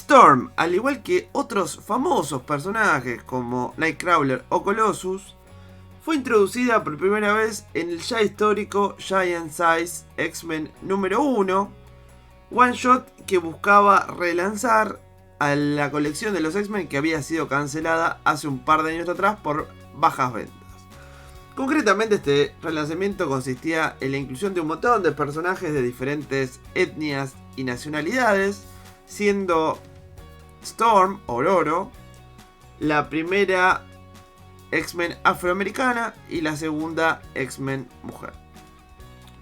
Storm, al igual que otros famosos personajes como Nightcrawler o Colossus, fue introducida por primera vez en el ya histórico Giant Size X-Men número 1, one shot que buscaba relanzar a la colección de los X-Men que había sido cancelada hace un par de años atrás por bajas ventas. Concretamente, este relanzamiento consistía en la inclusión de un montón de personajes de diferentes etnias y nacionalidades, siendo Storm, Ororo, la primera X-Men afroamericana y la segunda X-Men mujer.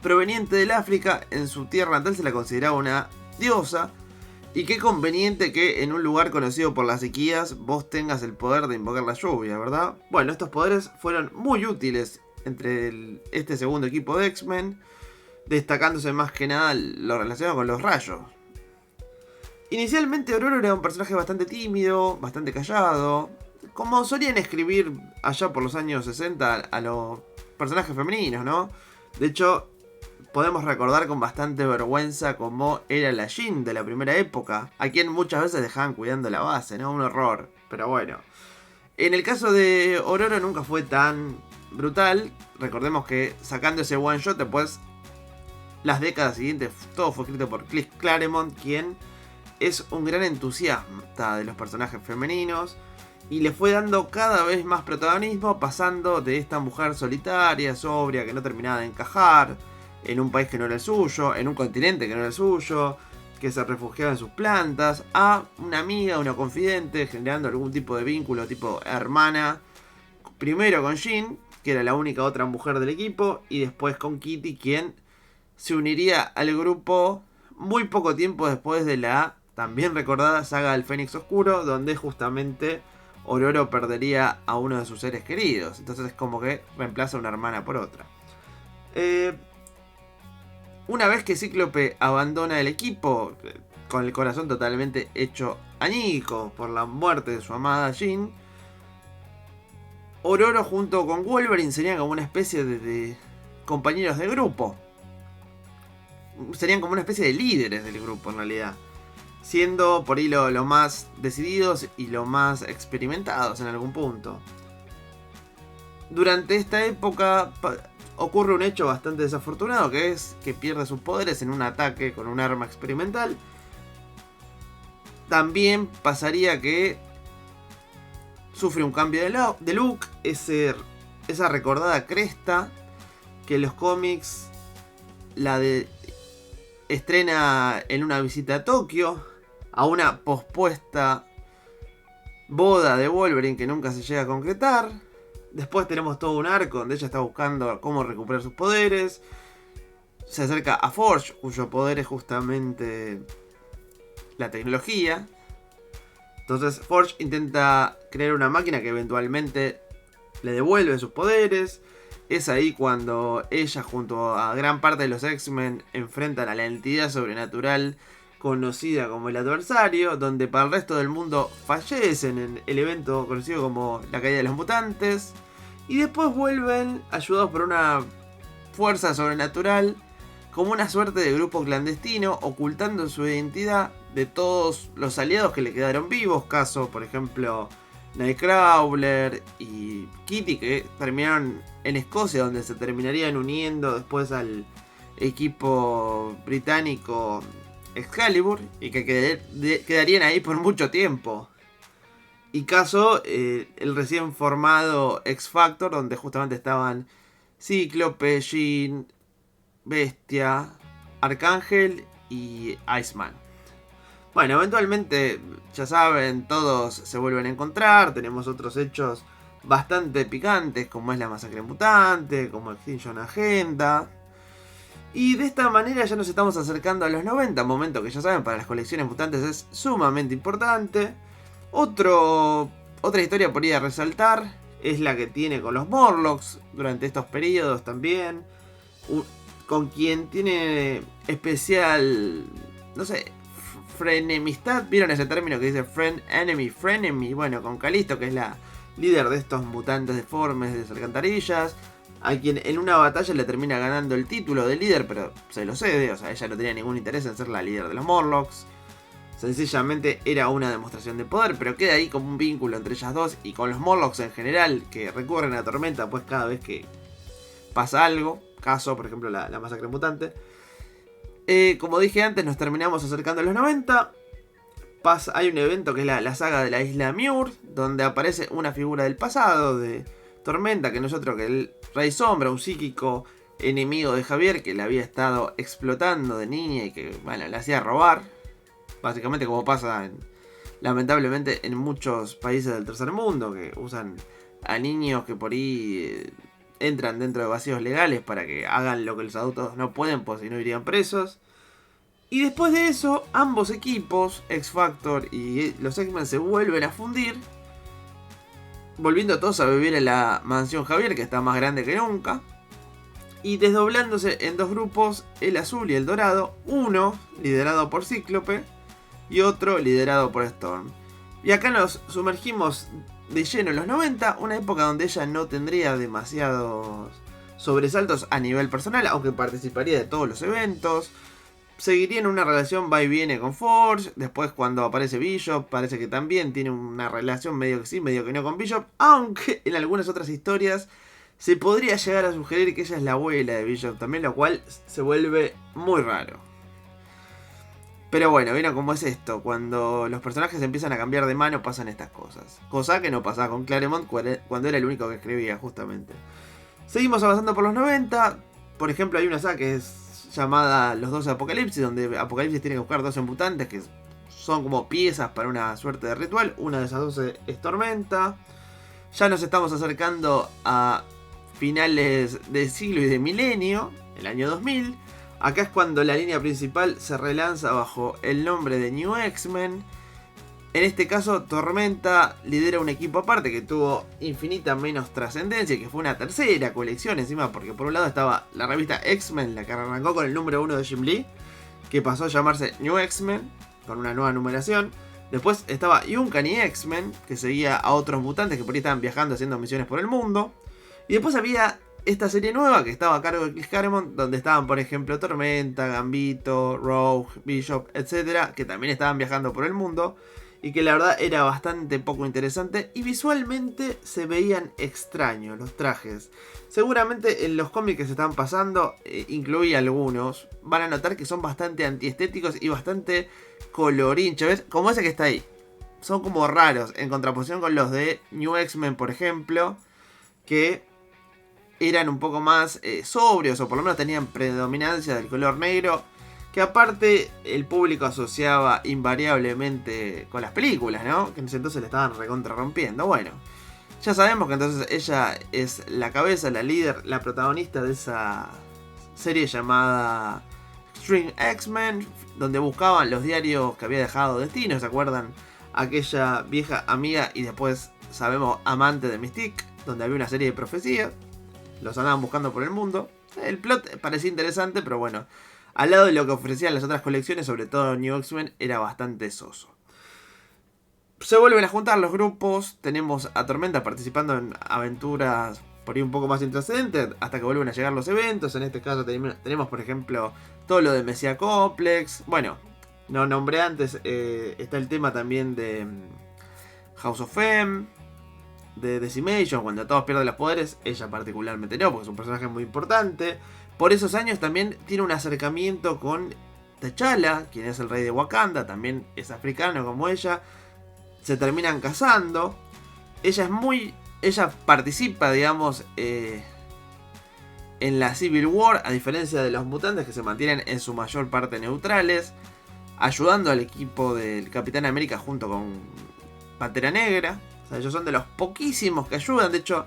Proveniente del África, en su tierra natal se la consideraba una diosa, y qué conveniente que en un lugar conocido por las sequías vos tengas el poder de invocar la lluvia, ¿verdad? Bueno, estos poderes fueron muy útiles entre este segundo equipo de X-Men, destacándose más que nada lo relacionado con los rayos. Inicialmente Ororo era un personaje bastante tímido, bastante callado, como solían escribir allá por los años 60 a los personajes femeninos, ¿no? De hecho, podemos recordar con bastante vergüenza cómo era la Jean de la primera época, a quien muchas veces dejaban cuidando la base, ¿no? Un horror, pero bueno. En el caso de Ororo nunca fue tan brutal. Recordemos que sacando ese one shot después, las décadas siguientes, todo fue escrito por Chris Claremont, quien es un gran entusiasta de los personajes femeninos y le fue dando cada vez más protagonismo, pasando de esta mujer solitaria, sobria, que no terminaba de encajar en un país que no era el suyo, en un continente que no era el suyo, que se refugiaba en sus plantas, a una amiga, una confidente, generando algún tipo de vínculo tipo hermana, primero con Jean, que era la única otra mujer del equipo, y después con Kitty, quien se uniría al grupo muy poco tiempo después de la también recordada saga del Fénix Oscuro, donde justamente Ororo perdería a uno de sus seres queridos. Entonces es como que reemplaza una hermana por otra. Una vez que Cíclope abandona el equipo, con el corazón totalmente hecho añicos por la muerte de su amada Jean, Ororo junto con Wolverine serían como una especie de compañeros de grupo. Serían como una especie de líderes del grupo en realidad, siendo por ahí lo más decididos y lo más experimentados en algún punto. Durante esta época ocurre un hecho bastante desafortunado, que es que pierde sus poderes en un ataque con un arma experimental. También pasaría que sufre un cambio de look, esa recordada cresta que en los cómics estrena en una visita a Tokio, a una pospuesta boda de Wolverine que nunca se llega a concretar. Después tenemos todo un arco donde ella está buscando cómo recuperar sus poderes. Se acerca a Forge, cuyo poder es justamente la tecnología. Entonces Forge intenta crear una máquina que eventualmente le devuelve sus poderes. Es ahí cuando ella junto a gran parte de los X-Men enfrentan a la entidad sobrenatural conocida como el Adversario, donde para el resto del mundo fallecen en el evento conocido como la caída de los mutantes, y después vuelven ayudados por una fuerza sobrenatural como una suerte de grupo clandestino, ocultando su identidad de todos los aliados que le quedaron vivos, caso por ejemplo Nightcrawler y Kitty, que terminaron en Escocia, donde se terminarían uniendo después al equipo británico Excalibur, y que quedarían ahí por mucho tiempo. Y caso el recién formado X-Factor, donde justamente estaban Cíclope, Jean, Bestia, Arcángel y Iceman. Bueno, eventualmente, ya saben, todos se vuelven a encontrar. Tenemos otros hechos bastante picantes, como es la masacre mutante, como Extinction Agenda. Y de esta manera ya nos estamos acercando a los 90, momento que ya saben, para las colecciones mutantes es sumamente importante. Otra historia por ir a resaltar es la que tiene con los Morlocks durante estos periodos también. Con quien tiene especial, no sé, frenemistad. ¿Vieron ese término que dice friend, enemy, frenemy? Bueno, con Calisto, que es la líder de estos mutantes deformes de las alcantarillas, a quien en una batalla le termina ganando el título de líder, pero se lo cede, o sea, ella no tenía ningún interés en ser la líder de los Morlocks. sencillamente era una demostración de poder, pero queda ahí como un vínculo entre ellas dos y con los Morlocks en general, que recurren a Tormenta pues cada vez que pasa algo, caso por ejemplo la masacre mutante. Como dije antes, nos terminamos acercando a los 90. Hay un evento que es la saga de la isla Muir, donde aparece una figura del pasado de Tormenta, que no es otro que el Rey Sombra, un psíquico enemigo de Javier que le había estado explotando de niña y que, bueno, le hacía robar. Básicamente como pasa lamentablemente en muchos países del tercer mundo, que usan a niños que por ahí entran dentro de vacíos legales para que hagan lo que los adultos no pueden, pues si no irían presos. Y después de eso, ambos equipos, X-Factor y los X-Men, se vuelven a fundir, volviendo todos a vivir en la mansión Javier, que está más grande que nunca, y desdoblándose en dos grupos, el azul y el dorado, uno liderado por Cíclope y otro liderado por Storm. Y acá nos sumergimos de lleno en los 90, una época donde ella no tendría demasiados sobresaltos a nivel personal, aunque participaría de todos los eventos. Seguiría en una relación va y viene con Forge. Después cuando aparece Bishop, parece que también tiene una relación medio que sí, medio que no con Bishop. Aunque en algunas otras historias se podría llegar a sugerir que ella es la abuela de Bishop también, lo cual se vuelve muy raro. Pero bueno, ¿vieron cómo es esto? Cuando los personajes empiezan a cambiar de mano pasan estas cosas. Cosa que no pasaba con Claremont cuando era el único que escribía, justamente. Seguimos avanzando por los 90. Por ejemplo, hay una saga que es llamada Los 12 Apocalipsis, donde Apocalipsis tiene que buscar 12 mutantes que son como piezas para una suerte de ritual. Una de esas 12 es Tormenta. Ya nos estamos acercando a finales de siglo y de milenio, el año 2000. Acá es cuando la línea principal se relanza bajo el nombre de New X-Men. En este caso, Tormenta lidera un equipo aparte que tuvo infinita menos trascendencia, que fue una tercera colección encima, porque por un lado estaba la revista X-Men, la que arrancó con el número 1 de Jim Lee, que pasó a llamarse New X-Men, con una nueva numeración. Después estaba Uncanny X-Men, que seguía a otros mutantes que por ahí estaban viajando haciendo misiones por el mundo. Y después había esta serie nueva que estaba a cargo de Chris Claremont, donde estaban por ejemplo Tormenta, Gambito, Rogue, Bishop, etc., que también estaban viajando por el mundo. Y que la verdad era bastante poco interesante. Y visualmente se veían extraños los trajes. Seguramente en los cómics que se están pasando, incluí algunos, van a notar que son bastante antiestéticos y bastante colorinchos. ¿Ves? Como ese que está ahí. Son como raros en contraposición con los de New X-Men, por ejemplo, que eran un poco más sobrios, o por lo menos tenían predominancia del color negro, que aparte el público asociaba invariablemente con las películas, ¿no? Que en ese entonces le estaban recontra rompiendo. Bueno, ya sabemos que entonces ella es la cabeza, la líder, la protagonista de esa serie llamada Extreme X-Men, donde buscaban los diarios que había dejado Destino, ¿se acuerdan? Aquella vieja amiga y después sabemos amante de Mystique, donde había una serie de profecías. Los andaban buscando por el mundo. El plot parecía interesante, pero bueno, al lado de lo que ofrecían las otras colecciones, sobre todo New X-Men, era bastante soso. Se vuelven a juntar los grupos. Tenemos a Tormenta participando en aventuras por ahí un poco más intrascendentes, hasta que vuelven a llegar los eventos. En este caso tenemos por ejemplo todo lo de Messiah Complex. Bueno, no nombré antes, está el tema también de House of M, de Decimation, cuando todos pierden los poderes. Ella particularmente no, porque es un personaje muy importante. Por esos años también tiene un acercamiento con T'Challa, quien es el rey de Wakanda, también es africano como ella. Se terminan casando. Ella participa, digamos, en la Civil War, a diferencia de los mutantes que se mantienen en su mayor parte neutrales, ayudando al equipo del Capitán América junto con Pantera Negra. O sea, ellos son de los poquísimos que ayudan. De hecho,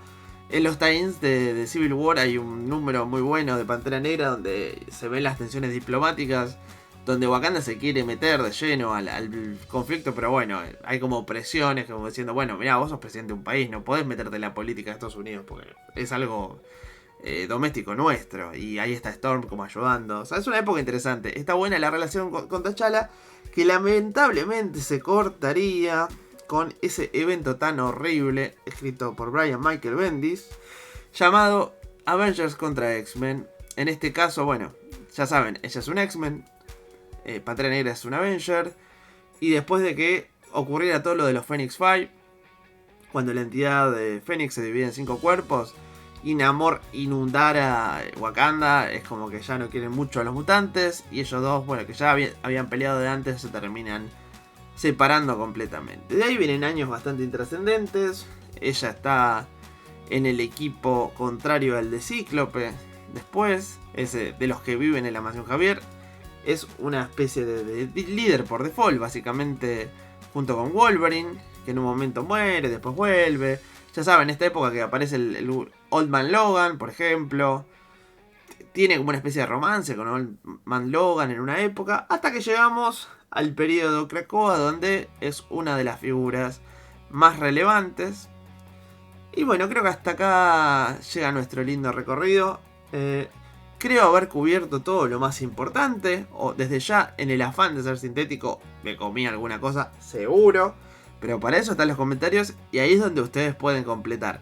en los tie-ins de Civil War hay un número muy bueno de Pantera Negra donde se ven las tensiones diplomáticas, donde Wakanda se quiere meter de lleno al conflicto, pero bueno, hay como presiones, como diciendo, bueno, mirá, vos sos presidente de un país, no podés meterte en la política de Estados Unidos porque es algo doméstico nuestro. Y ahí está Storm como ayudando. O sea, es una época interesante. Está buena la relación con T'Challa, que lamentablemente se cortaría con ese evento tan horrible escrito por Brian Michael Bendis llamado Avengers contra X-Men. En este caso, bueno, ya saben, ella es un X-Men, Pantera Negra es un Avenger, Y después de que ocurriera todo lo de los Phoenix Five, cuando la entidad de Fénix se divide en 5 cuerpos y Namor inundara Wakanda, es como que ya no quieren mucho a los mutantes. Y ellos dos, bueno, que ya habían peleado de antes, se terminan separando completamente. De ahí vienen años bastante intrascendentes. Ella está en el equipo contrario al de Cíclope. Después, ese de los que viven en la mansión Javier, es una especie de líder por default, básicamente, junto con Wolverine, que en un momento muere, después vuelve. Ya saben, en esta época que aparece el Old Man Logan, por ejemplo. Tiene como una especie de romance con Old Man Logan en una época, hasta que llegamos al periodo Krakoa, donde es una de las figuras más relevantes. Y bueno, creo que hasta acá llega nuestro lindo recorrido. Creo haber cubierto todo lo más importante. O desde ya, en el afán de ser sintético, me comí alguna cosa, seguro. Pero para eso están los comentarios y ahí es donde ustedes pueden completar.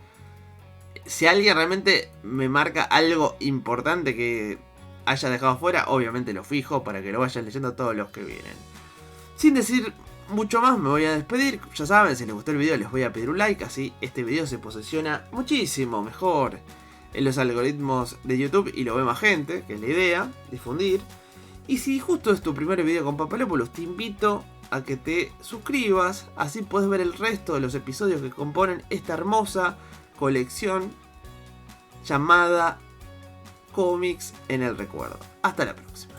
Si alguien realmente me marca algo importante que haya dejado fuera, obviamente lo fijo para que lo vayan leyendo todos los que vienen. Sin decir mucho más, me voy a despedir. Ya saben, si les gustó el video les voy a pedir un like, así este video se posiciona muchísimo mejor en los algoritmos de YouTube y lo ve más gente, que es la idea, difundir. Y si justo es tu primer video con Papalópolis, te invito a que te suscribas, así puedes ver el resto de los episodios que componen esta hermosa colección llamada Cómics en el Recuerdo. Hasta la próxima.